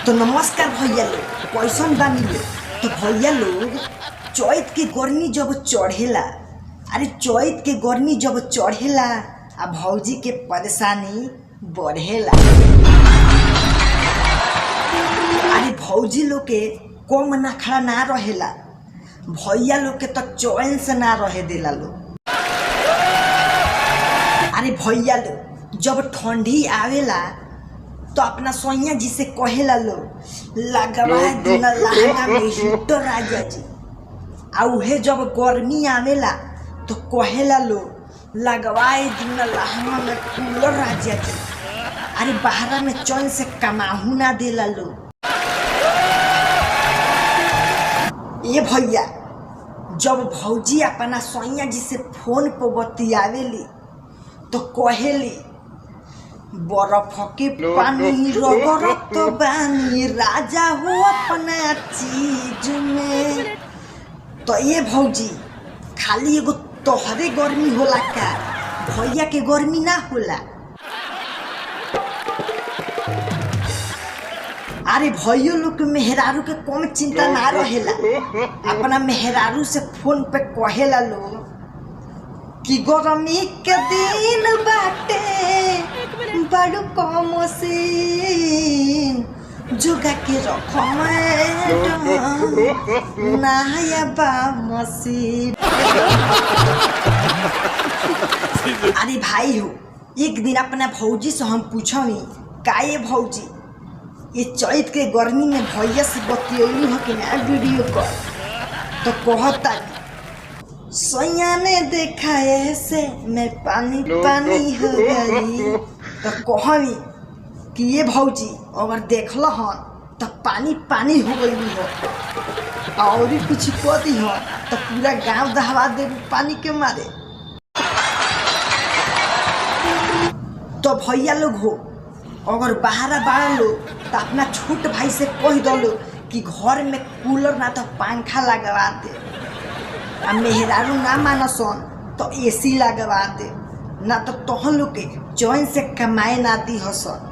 तो नमस्कार भैया लोग, कैसन बानी लोग। तो भैया लोग, चैत के गर्मी जब चढ़ेला, अरे चैत के गर्मी जब चढ़ेला आ भौजी के परेशानी बढ़ेला। अरे भौजी लोग के कम नखरा ना रहेला, भैया लोग के तो चैन से ना रहे देला लोग। अरे भैया लोग जब ठंडी आवेला तो अपना सोनिया जी से कहेला लोग लगवा देना लहंगा में हीटर राजा जी। आ उहे जब गर्मी आवेला तो कहेला लोग लगवाए देना लहंगा में कूलर राजा जी। अरे बाहर में चैन से कमाहू ना देला लोग। ये भैया जब भौजी अपना सोनिया जी से फोन पर बतियावेली तो कहेली बर्फ के पानी रगड़त बानी राजा हो अपना चीज में। तो ये भौजी खाली एगो तोहरे गर्मी होला का, भैया के गर्मी ना होला। अरे भैया लोग के मेहरारू के कम चिंता ना रहेला, अपना मेहरारू से फोन पे कहेला लोग कि गर्मी के दिन बाटे बड़ू कम सीन जुगा के रखो नया बा मसीन। अरे भाई हो, एक दिन अपना भौजी से हम पूछनी का ये भौजी ये चैत के गर्मी में भैया से बतियली हो कि ना वीडियो कॉल। तो कहता सोया ने देखा ऐसे मैं पानी पानी हो गई। तो कहवी कि ये भौजी अगर देखल हन तो पानी पानी हो गई हो और कुछ कह दी हो तो पूरा गांव दहवा दे पानी के मारे। तो भैया लोग हो अगर बाहर बाहर लोग तो अपना छोट भाई से कह दो कि घर में कूलर ना तो पंखा लगवा दे। आ मेहरारू ना मानसन तो एसी लगवा दे, ना तो तोहन लोग के चैन से कमाए ना दी हसन।